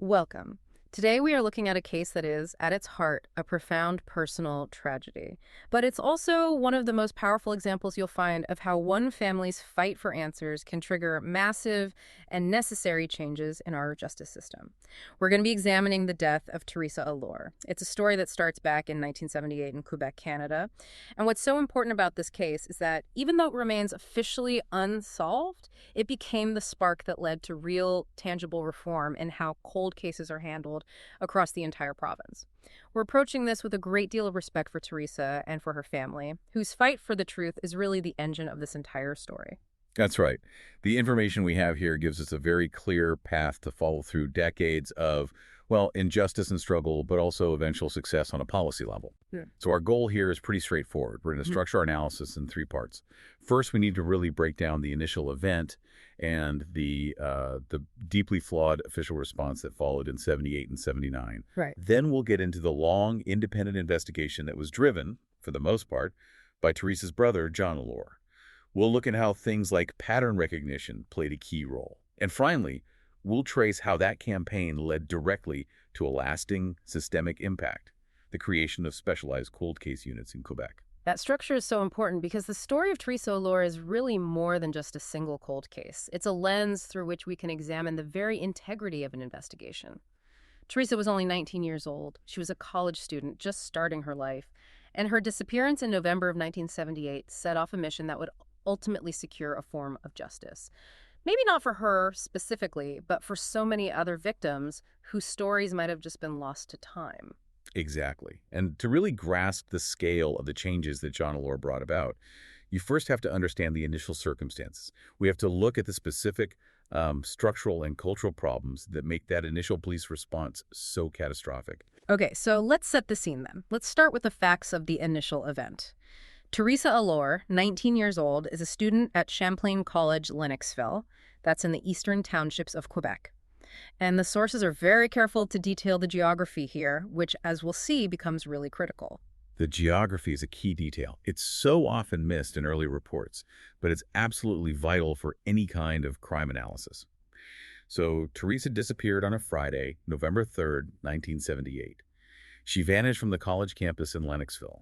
Welcome. Today we are looking at a case that is, at its heart, a profound personal tragedy. But it's also one of the most powerful examples you'll find of how one family's fight for answers can trigger massive and necessary changes in our justice system. We're going to be examining the death of Theresa Allore. It's a story that starts back in 1978 in Quebec, Canada. And what's so important about this case is that even though it remains officially unsolved, it became the spark that led to real, tangible reform in how cold cases are handled across the entire province. We're approaching this with a great deal of respect for Theresa and for her family, whose fight for the truth is really the engine of this entire story. That's right. The information we have here gives us a very clear path to follow through decades of, well, injustice and struggle, but also eventual success on a policy level. Yeah. So our goal here is pretty straightforward. We're going to structure our analysis in three parts. First, we need to really break down the initial event and the deeply flawed official response that followed in 78 and 79. Right. Then we'll get into the long, independent investigation that was driven, for the most part, by Theresa's brother, John Allore. We'll look at how things like pattern recognition played a key role. And finally, we'll trace how that campaign led directly to a lasting systemic impact, the creation of specialized cold case units in Quebec. That structure is so important because the story of Theresa Allore is really more than just a single cold case. It's a lens through which we can examine the very integrity of an investigation. Theresa was only 19 years old. She was a college student just starting her life, and her disappearance in November of 1978 set off a mission that would ultimately secure a form of justice. Maybe not for her specifically, but for so many other victims whose stories might have just been lost to time. Exactly. And to really grasp the scale of the changes that John Allore brought about, you first have to understand the initial circumstances. We have to look at the specific structural and cultural problems that make that initial police response so catastrophic. Okay, so let's set the scene then. Let's start with the facts of the initial event. Theresa Allore, 19 years old, is a student at Champlain College, Lennoxville. That's in the eastern townships of Quebec. And the sources are very careful to detail the geography here, which, as we'll see, becomes really critical. The geography is a key detail. It's so often missed in early reports, but it's absolutely vital for any kind of crime analysis. So Theresa disappeared on a Friday, November 3rd, 1978. She vanished from the college campus in Lennoxville.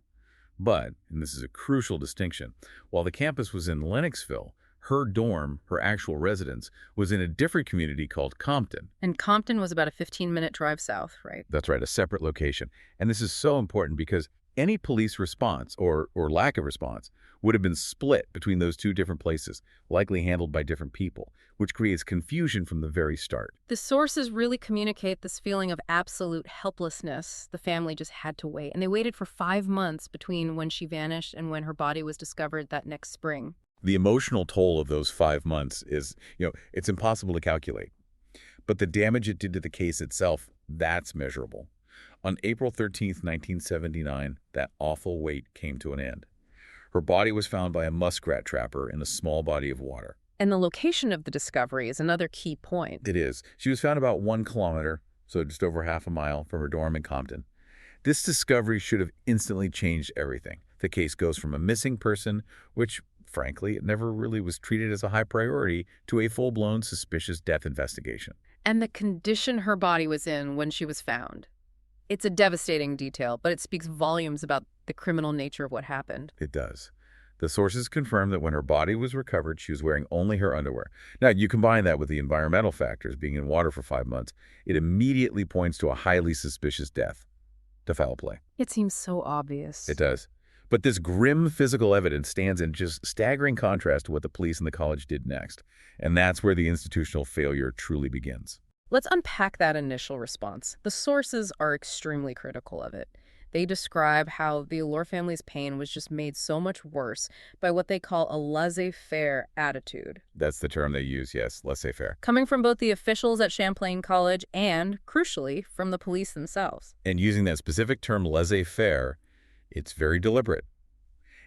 But, and this is a crucial distinction, while the campus was in Lennoxville, her dorm, her actual residence, was in a different community called Compton. And Compton was about a 15-minute drive south, right? That's right, a separate location. And this is so important because any police response, or lack of response, would have been split between those two different places, likely handled by different people, which creates confusion from the very start. The sources really communicate this feeling of absolute helplessness. The family just had to wait, and they waited for 5 months between when she vanished and when her body was discovered that next spring. The emotional toll of those 5 months is, it's impossible to calculate. But the damage it did to the case itself, that's measurable. On April 13th, 1979, that awful wait came to an end. Her body was found by a muskrat trapper in a small body of water. And the location of the discovery is another key point. It is. She was found about 1 kilometer, so just over half a mile, from her dorm in Compton. This discovery should have instantly changed everything. The case goes from a missing person, which, frankly, it never really was treated as a high priority, to a full-blown suspicious death investigation. And the condition her body was in when she was found. It's a devastating detail, but it speaks volumes about the criminal nature of what happened. It does. The sources confirm that when her body was recovered, she was wearing only her underwear. Now, you combine that with the environmental factors, being in water for 5 months, it immediately points to a highly suspicious death. To foul play. It seems so obvious. It does. But this grim physical evidence stands in just staggering contrast to what the police and the college did next. And that's where the institutional failure truly begins. Let's unpack that initial response. The sources are extremely critical of it. They describe how the Allore family's pain was just made so much worse by what they call a laissez-faire attitude. That's the term they use, yes, laissez-faire. Coming from both the officials at Champlain College and, crucially, from the police themselves. And using that specific term laissez-faire, it's very deliberate.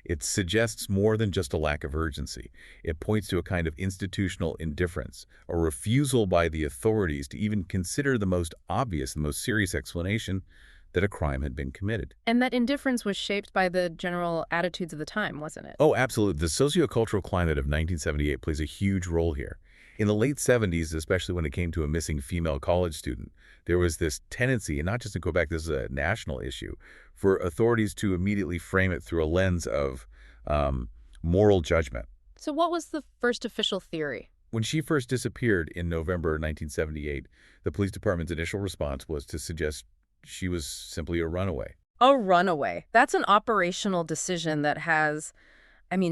It suggests more than just a lack of urgency. It points to a kind of institutional indifference, a refusal by the authorities to even consider the most obvious, the most serious explanation that a crime had been committed. And that indifference was shaped by the general attitudes of the time, wasn't it? Oh, absolutely. The sociocultural climate of 1978 plays a huge role here. In the late 70s, especially when it came to a missing female college student, there was this tendency, and not just in Quebec, this is a national issue, for authorities to immediately frame it through a lens of moral judgment. So what was the first official theory? When she first disappeared in November 1978, the police department's initial response was to suggest she was simply a runaway. A runaway. That's an operational decision that has,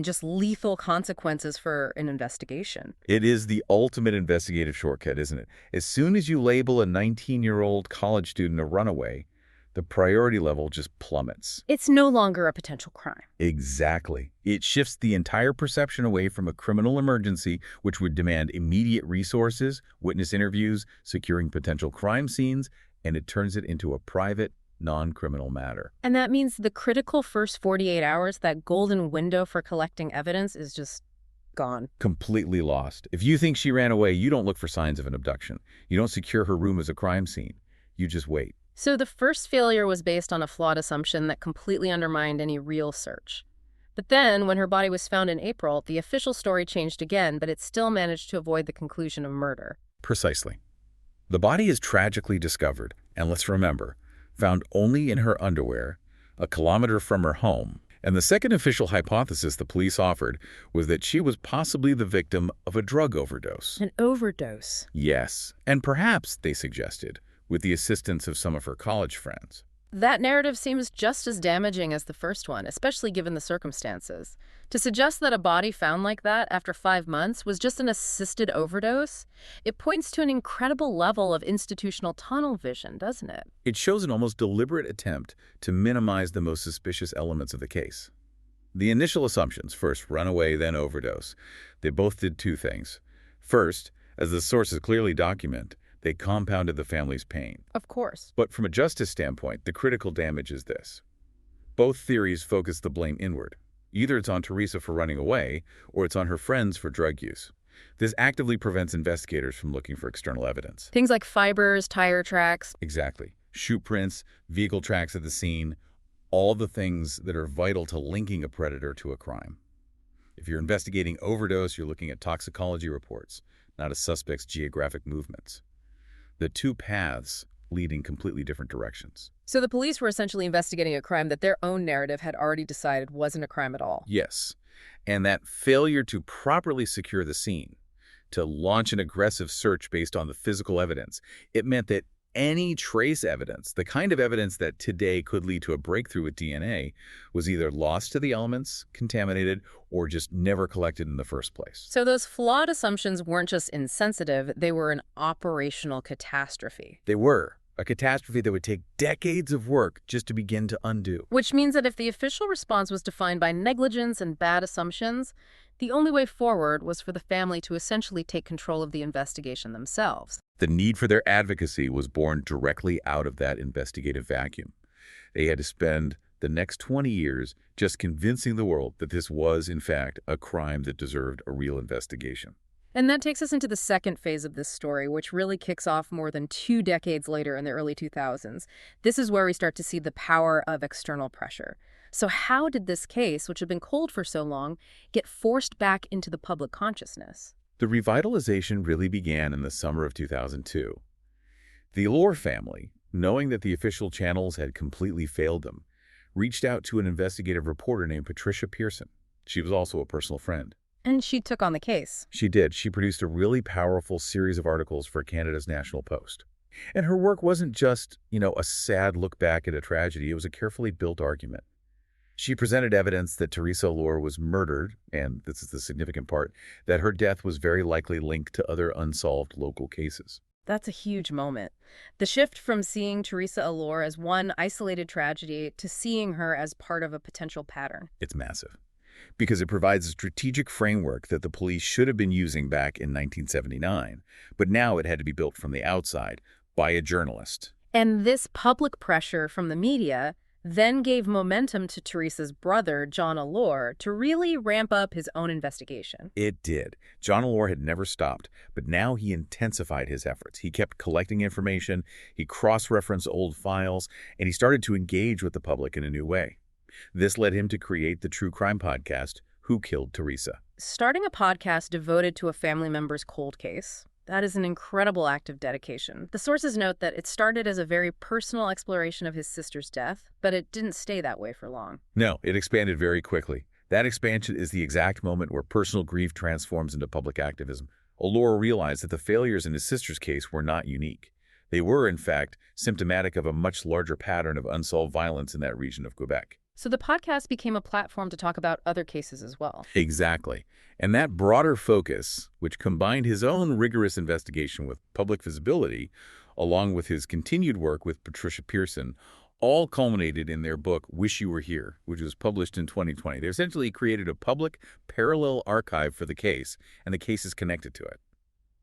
just lethal consequences for an investigation. It is the ultimate investigative shortcut, isn't it? As soon as you label a 19-year-old college student a runaway, the priority level just plummets. It's no longer a potential crime. Exactly. It shifts the entire perception away from a criminal emergency, which would demand immediate resources, witness interviews, securing potential crime scenes, and it turns it into a private, non-criminal matter. And that means the critical first 48 hours, that golden window for collecting evidence, is just gone. Completely lost. If you think she ran away, you don't look for signs of an abduction. You don't secure her room as a crime scene. You just wait. So the first failure was based on a flawed assumption that completely undermined any real search. But then, when her body was found in April, the official story changed again, but it still managed to avoid the conclusion of murder. Precisely. The body is tragically discovered, and let's remember, found only in her underwear, a kilometer from her home. And the second official hypothesis the police offered was that she was possibly the victim of a drug overdose. An overdose? Yes, and perhaps, they suggested, with the assistance of some of her college friends. That narrative seems just as damaging as the first one, especially given the circumstances. To suggest that a body found like that after 5 months was just an assisted overdose, it points to an incredible level of institutional tunnel vision, doesn't it? It shows an almost deliberate attempt to minimize the most suspicious elements of the case. The initial assumptions, first runaway, then overdose, they both did two things. First, as the sources clearly document, they compounded the family's pain. Of course. But from a justice standpoint, the critical damage is this. Both theories focus the blame inward. Either it's on Theresa for running away, or it's on her friends for drug use. This actively prevents investigators from looking for external evidence. Things like fibers, tire tracks. Exactly. Shoe prints, vehicle tracks at the scene, all the things that are vital to linking a predator to a crime. If you're investigating overdose, you're looking at toxicology reports, not a suspect's geographic movements. The two paths lead in completely different directions. So the police were essentially investigating a crime that their own narrative had already decided wasn't a crime at all. Yes, and that failure to properly secure the scene, to launch an aggressive search based on the physical evidence, it meant that any trace evidence, the kind of evidence that today could lead to a breakthrough with DNA, was either lost to the elements, contaminated, or just never collected in the first place. So those flawed assumptions weren't just insensitive, they were an operational catastrophe. They were. A catastrophe that would take decades of work just to begin to undo. Which means that if the official response was defined by negligence and bad assumptions, the only way forward was for the family to essentially take control of the investigation themselves. The need for their advocacy was born directly out of that investigative vacuum. They had to spend the next 20 years just convincing the world that this was, in fact, a crime that deserved a real investigation. And that takes us into the second phase of this story, which really kicks off more than 2 decades later in the early 2000s. This is where we start to see the power of external pressure. So how did this case, which had been cold for so long, get forced back into the public consciousness? The revitalization really began in the summer of 2002. The Allore family, knowing that the official channels had completely failed them, reached out to an investigative reporter named Patricia Pearson. She was also a personal friend. And she took on the case. She did. She produced a really powerful series of articles for Canada's National Post. And her work wasn't just, a sad look back at a tragedy. It was a carefully built argument. She presented evidence that Theresa Allore was murdered, and this is the significant part, that her death was very likely linked to other unsolved local cases. That's a huge moment. The shift from seeing Theresa Allore as one isolated tragedy to seeing her as part of a potential pattern. It's massive, because it provides a strategic framework that the police should have been using back in 1979, but now it had to be built from the outside by a journalist. And this public pressure from the media then gave momentum to Theresa's brother, John Allore, to really ramp up his own investigation. It did. John Allore had never stopped, but now he intensified his efforts. He kept collecting information, he cross-referenced old files, and he started to engage with the public in a new way. This led him to create the true crime podcast, Who Killed Theresa? Starting a podcast devoted to a family member's cold case, that is an incredible act of dedication. The sources note that it started as a very personal exploration of his sister's death, but it didn't stay that way for long. No, it expanded very quickly. That expansion is the exact moment where personal grief transforms into public activism. Allure realized that the failures in his sister's case were not unique. They were, in fact, symptomatic of a much larger pattern of unsolved violence in that region of Quebec. So the podcast became a platform to talk about other cases as well. Exactly. And that broader focus, which combined his own rigorous investigation with public visibility, along with his continued work with Patricia Pearson, all culminated in their book, Wish You Were Here, which was published in 2020. They essentially created a public parallel archive for the case, and the cases connected to it.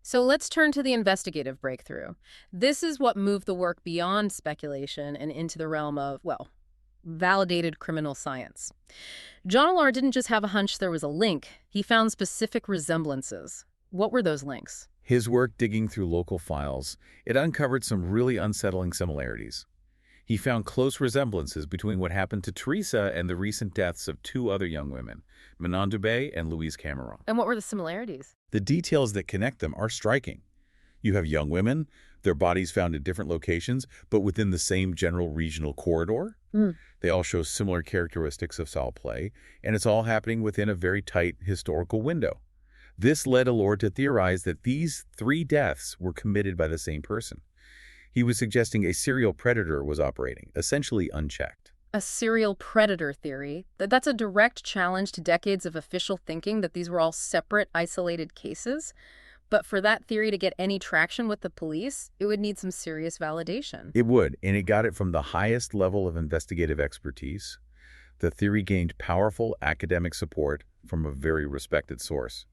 So let's turn to the investigative breakthrough. This is what moved the work beyond speculation and into the realm of, well, validated criminal science. John Allore didn't just have a hunch there was a link. He found specific resemblances. What were those links? His work digging through local files, it uncovered some really unsettling similarities. He found close resemblances between what happened to Theresa and the recent deaths of two other young women, Manon Dubé and Louise Cameron. And what were the similarities? The details that connect them are striking. You have young women, their bodies found in different locations, but within the same general regional corridor. They all show similar characteristics of foul play, and it's all happening within a very tight historical window. This led Allure to theorize that these three deaths were committed by the same person. He was suggesting a serial predator was operating, essentially unchecked. A serial predator theory. That's a direct challenge to decades of official thinking that these were all separate, isolated cases. But for that theory to get any traction with the police, it would need some serious validation. It would, and it got it from the highest level of investigative expertise. The theory gained powerful academic support from a very respected source,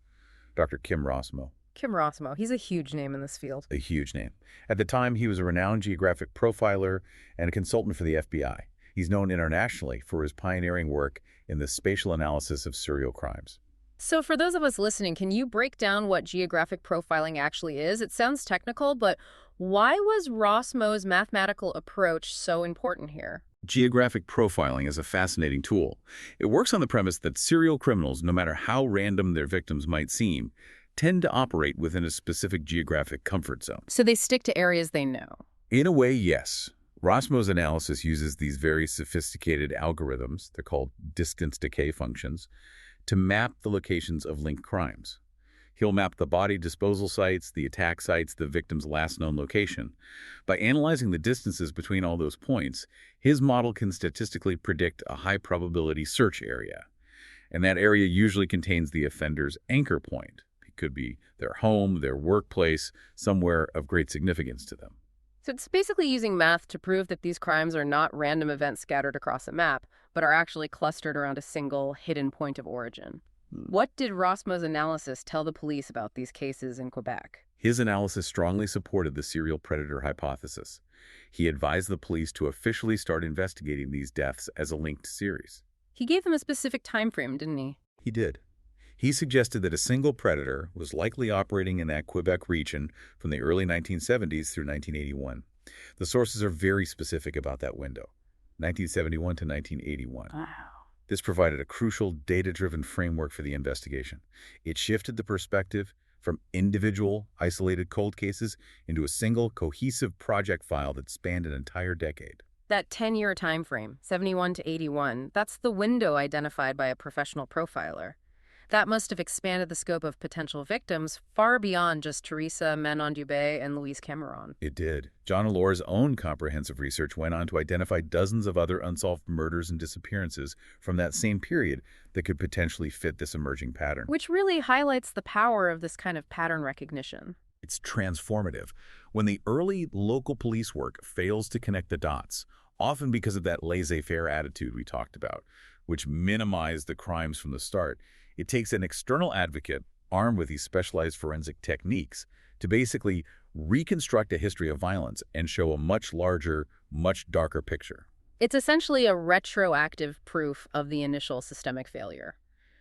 Dr. Kim Rossmo. Kim Rossmo, he's a huge name in this field. A huge name. At the time, he was a renowned geographic profiler and a consultant for the FBI. He's known internationally for his pioneering work in the spatial analysis of serial crimes. So for those of us listening, can you break down what geographic profiling actually is? It sounds technical, but why was Rossmo's mathematical approach so important here? Geographic profiling is a fascinating tool. It works on the premise that serial criminals, no matter how random their victims might seem, tend to operate within a specific geographic comfort zone. So they stick to areas they know. In a way, yes. Rossmo's analysis uses these very sophisticated algorithms, they're called distance decay functions, to map the locations of linked crimes. He'll map the body disposal sites, the attack sites, the victim's last known location. By analyzing the distances between all those points, his model can statistically predict a high probability search area. And that area usually contains the offender's anchor point. It could be their home, their workplace, somewhere of great significance to them. So it's basically using math to prove that these crimes are not random events scattered across a map, but are actually clustered around a single hidden point of origin. What did Rossmo's analysis tell the police about these cases in Quebec? His analysis strongly supported the serial predator hypothesis. He advised the police to officially start investigating these deaths as a linked series. He gave them a specific time frame, didn't he? He did. He suggested that a single predator was likely operating in that Quebec region from the early 1970s through 1981. The sources are very specific about that window, 1971 to 1981. Wow. This provided a crucial data-driven framework for the investigation. It shifted the perspective from individual, isolated cold cases into a single, cohesive project file that spanned an entire decade. That 10-year time frame, 71 to 81, that's the window identified by a professional profiler. That must have expanded the scope of potential victims far beyond just Theresa, Manon Dubé, and Louise Cameron. It did. John Allore's own comprehensive research went on to identify dozens of other unsolved murders and disappearances from that same period that could potentially fit this emerging pattern. Which really highlights the power of this kind of pattern recognition. It's transformative. When the early local police work fails to connect the dots, often because of that laissez-faire attitude we talked about, which minimized the crimes from the start, it takes an external advocate armed with these specialized forensic techniques to basically reconstruct a history of violence and show a much larger, much darker picture. It's essentially a retroactive proof of the initial systemic failure.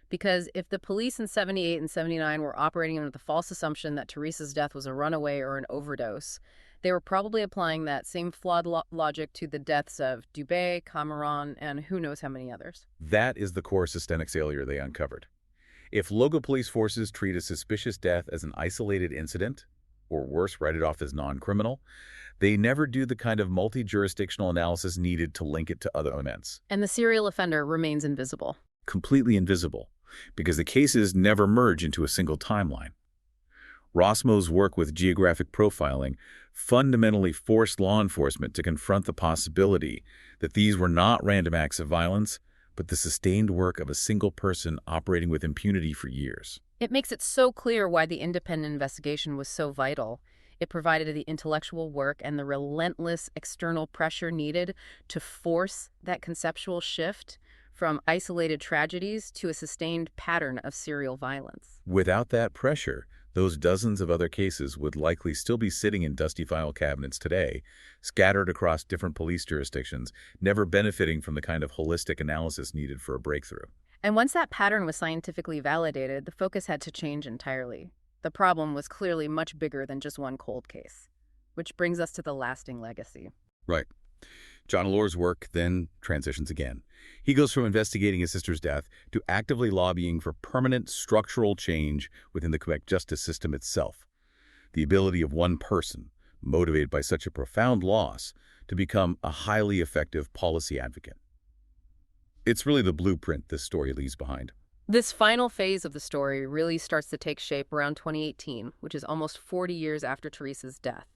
Because if the police in 78 and 79 were operating under the false assumption that Theresa's death was a runaway or an overdose, they were probably applying that same flawed logic to the deaths of Dubé, Cameron, and who knows how many others. That is the core systemic failure they uncovered. If local police forces treat a suspicious death as an isolated incident, or worse, write it off as non-criminal, they never do the kind of multi-jurisdictional analysis needed to link it to other events. And the serial offender remains invisible. Completely invisible, because the cases never merge into a single timeline. Rosmo's work with geographic profiling fundamentally forced law enforcement to confront the possibility that these were not random acts of violence, but the sustained work of a single person operating with impunity for years. It makes it so clear why the independent investigation was so vital. It provided the intellectual work and the relentless external pressure needed to force that conceptual shift from isolated tragedies to a sustained pattern of serial violence. Without that pressure, those dozens of other cases would likely still be sitting in dusty file cabinets today, scattered across different police jurisdictions, never benefiting from the kind of holistic analysis needed for a breakthrough. And once that pattern was scientifically validated, the focus had to change entirely. The problem was clearly much bigger than just one cold case. Which brings us to the lasting legacy. Right. John Allore's work then transitions again. He goes from investigating his sister's death to actively lobbying for permanent structural change within the Quebec justice system itself. The ability of one person, motivated by such a profound loss, to become a highly effective policy advocate. It's really the blueprint this story leaves behind. This final phase of the story really starts to take shape around 2018, which is almost 40 years after Theresa's death.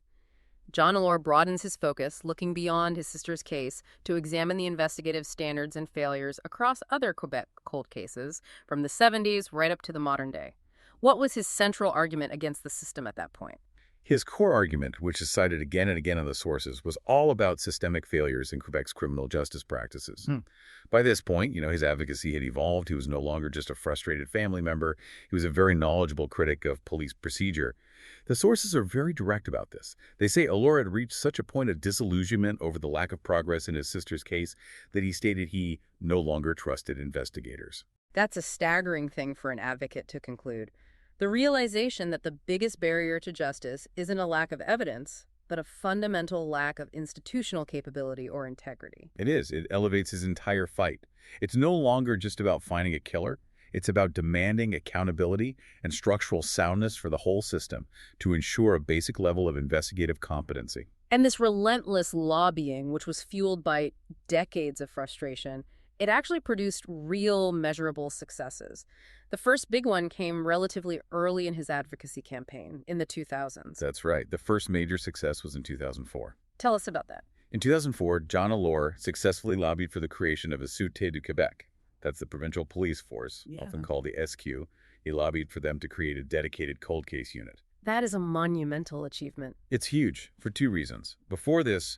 John Allore broadens his focus, looking beyond his sister's case to examine the investigative standards and failures across other Quebec cold cases from the 70s right up to the modern day. What was his central argument against the system at that point? His core argument, which is cited again and again in the sources, was all about systemic failures in Quebec's criminal justice practices. By this point, his advocacy had evolved. He was no longer just a frustrated family member. He was a very knowledgeable critic of police procedure. The sources are very direct about this. They say Allore had reached such a point of disillusionment over the lack of progress in his sister's case that he stated he no longer trusted investigators. That's a staggering thing for an advocate to conclude. The realization that the biggest barrier to justice isn't a lack of evidence, but a fundamental lack of institutional capability or integrity. It is. It elevates his entire fight. It's no longer just about finding a killer. It's about demanding accountability and structural soundness for the whole system to ensure a basic level of investigative competency. And this relentless lobbying, which was fueled by decades of frustration, it actually produced real measurable successes. The first big one came relatively early in his advocacy campaign, in the 2000s. That's right. The first major success was in 2004. Tell us about that. In 2004, John Allore successfully lobbied for the creation of a Sûreté du Québec. That's the provincial police force, often called the SQ. He lobbied for them to create a dedicated cold case unit. That is a monumental achievement. It's huge for two reasons. Before this,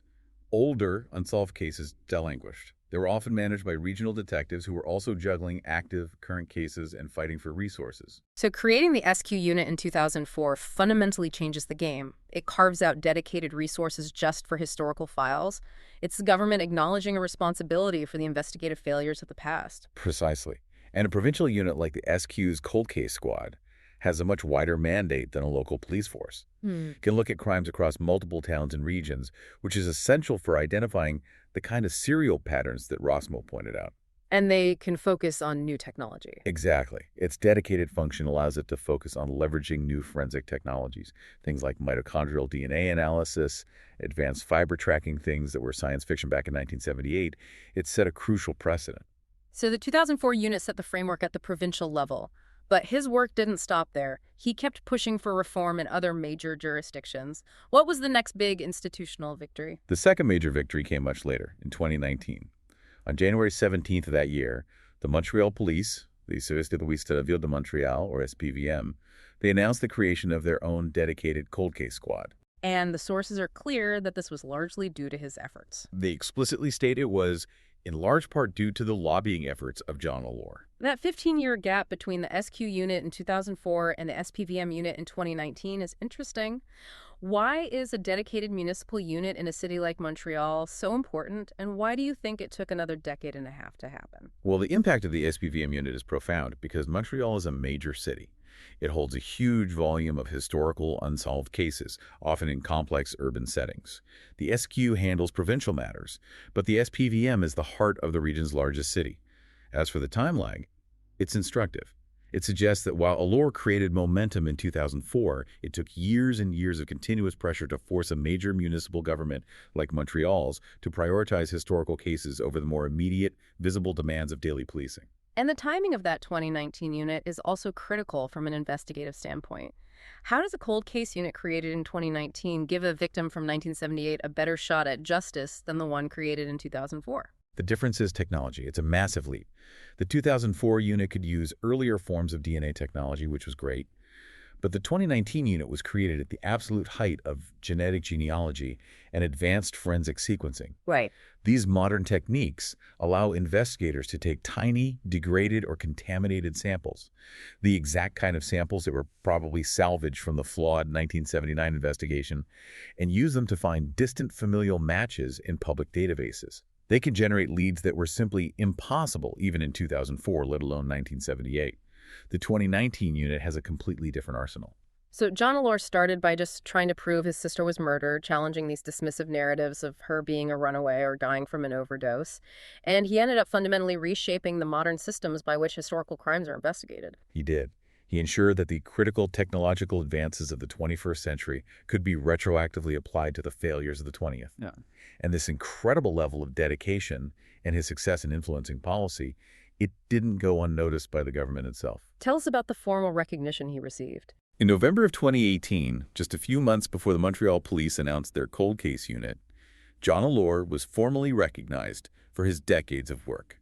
older unsolved cases delanguished. They were often managed by regional detectives who were also juggling active, current cases and fighting for resources. So creating the SQ unit in 2004 fundamentally changes the game. It carves out dedicated resources just for historical files. It's the government acknowledging a responsibility for the investigative failures of the past. Precisely. And a provincial unit like the SQ's Cold Case Squad has a much wider mandate than a local police force. It can look at crimes across multiple towns and regions, which is essential for identifying the kind of serial patterns that Rosmo pointed out. And they can focus on new technology. Exactly. Its dedicated function allows it to focus on leveraging new forensic technologies, things like mitochondrial DNA analysis, advanced fiber tracking, things that were science fiction back in 1978. It set a crucial precedent. So the 2004 unit set the framework at the provincial level. But his work didn't stop there. He kept pushing for reform in other major jurisdictions. What was the next big institutional victory? The second major victory came much later, in 2019. On January 17th of that year, the Montreal Police, the Service de Police de la Ville de Montréal, or SPVM, they announced the creation of their own dedicated cold case squad. And the sources are clear that this was largely due to his efforts. They explicitly state it was in large part due to the lobbying efforts of John Allore. That 15-year gap between the SQ unit in 2004 and the SPVM unit in 2019 is interesting. Why is a dedicated municipal unit in a city like Montreal so important, and why do you think it took another decade and a half to happen? Well, the impact of the SPVM unit is profound because Montreal is a major city. It holds a huge volume of historical unsolved cases, often in complex urban settings. The SQ handles provincial matters, but the SPVM is the heart of the region's largest city. As for the time lag, it's instructive. It suggests that while Allure created momentum in 2004, it took years and years of continuous pressure to force a major municipal government like Montreal's to prioritize historical cases over the more immediate, visible demands of daily policing. And the timing of that 2019 unit is also critical from an investigative standpoint. How does a cold case unit created in 2019 give a victim from 1978 a better shot at justice than the one created in 2004? The difference is technology. It's a massive leap. The 2004 unit could use earlier forms of DNA technology, which was great, but the 2019 unit was created at the absolute height of genetic genealogy and advanced forensic sequencing. Right. These modern techniques allow investigators to take tiny, degraded, or contaminated samples, the exact kind of samples that were probably salvaged from the flawed 1979 investigation, and use them to find distant familial matches in public databases. They can generate leads that were simply impossible even in 2004, let alone 1978. The 2019 unit has a completely different arsenal. So John Allore started by just trying to prove his sister was murdered, challenging these dismissive narratives of her being a runaway or dying from an overdose. And he ended up fundamentally reshaping the modern systems by which historical crimes are investigated. He did. He ensured that the critical technological advances of the 21st century could be retroactively applied to the failures of the 20th. Yeah. And this incredible level of dedication and his success in influencing policy, it didn't go unnoticed by the government itself. Tell us about the formal recognition he received. In November of 2018, just a few months before the Montreal police announced their cold case unit, John Allore was formally recognized for his decades of work.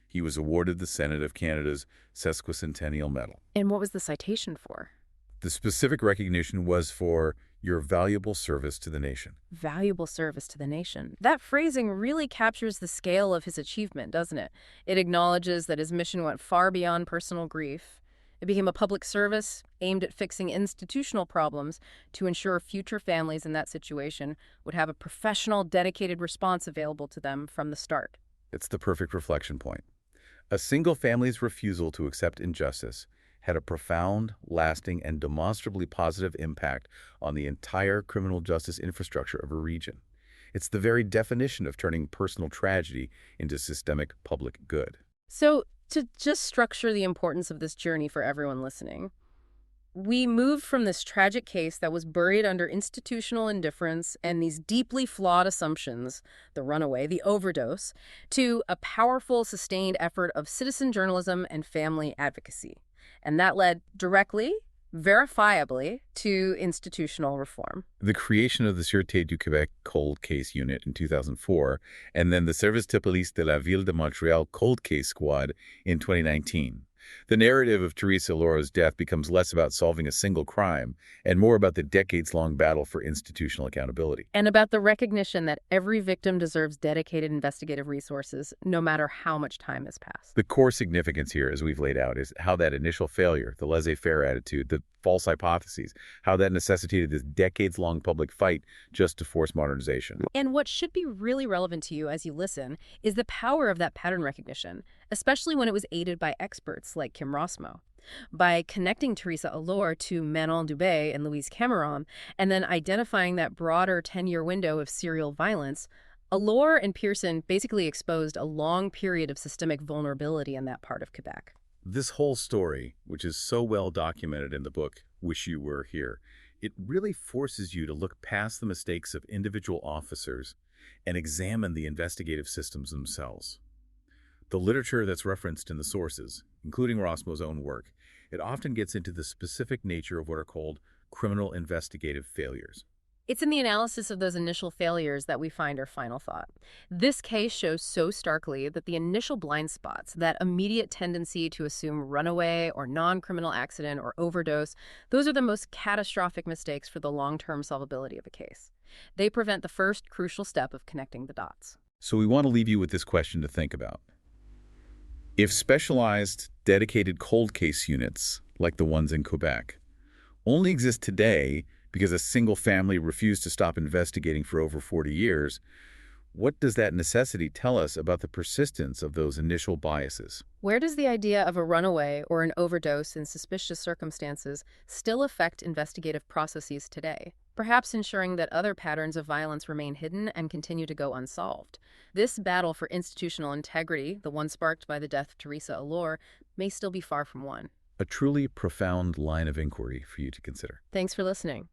He was awarded the Senate of Canada's Sesquicentennial Medal. And what was the citation for? The specific recognition was for your valuable service to the nation. Valuable service to the nation. That phrasing really captures the scale of his achievement, doesn't it? It acknowledges that his mission went far beyond personal grief. It became a public service aimed at fixing institutional problems to ensure future families in that situation would have a professional, dedicated response available to them from the start. It's the perfect reflection point. A single family's refusal to accept injustice had a profound, lasting, and demonstrably positive impact on the entire criminal justice infrastructure of a region. It's the very definition of turning personal tragedy into systemic public good. So, to just structure the importance of this journey for everyone listening, we moved from this tragic case that was buried under institutional indifference and these deeply flawed assumptions, the runaway, the overdose, to a powerful, sustained effort of citizen journalism and family advocacy. And that led directly, verifiably, to institutional reform. The creation of the Sûreté du Québec Cold Case Unit in 2004, and then the Service de Police de la Ville de Montréal Cold Case Squad in 2019. The narrative of Theresa Allore's death becomes less about solving a single crime and more about the decades-long battle for institutional accountability. And about the recognition that every victim deserves dedicated investigative resources, no matter how much time has passed. The core significance here, as we've laid out, is how that initial failure, the laissez-faire attitude, the false hypotheses, how that necessitated this decades-long public fight just to force modernization. And what should be really relevant to you as you listen is the power of that pattern recognition, especially when it was aided by experts like Kim Rossmo. By connecting Theresa Allore to Manon Dubé and Louise Cameron, and then identifying that broader 10-year window of serial violence, Allore and Pearson basically exposed a long period of systemic vulnerability in that part of Quebec. This whole story, which is so well documented in the book, Wish You Were Here, it really forces you to look past the mistakes of individual officers and examine the investigative systems themselves. The literature that's referenced in the sources, including Rossmo's own work, it often gets into the specific nature of what are called criminal investigative failures. It's in the analysis of those initial failures that we find our final thought. This case shows so starkly that the initial blind spots, that immediate tendency to assume runaway or non-criminal accident or overdose, those are the most catastrophic mistakes for the long-term solvability of a case. They prevent the first crucial step of connecting the dots. So we want to leave you with this question to think about. If specialized, dedicated cold case units, like the ones in Quebec, only exist today because a single family refused to stop investigating for over 40 years, what does that necessity tell us about the persistence of those initial biases? Where does the idea of a runaway or an overdose in suspicious circumstances still affect investigative processes today? Perhaps ensuring that other patterns of violence remain hidden and continue to go unsolved. This battle for institutional integrity, the one sparked by the death of Theresa Allore, may still be far from won. A truly profound line of inquiry for you to consider. Thanks for listening.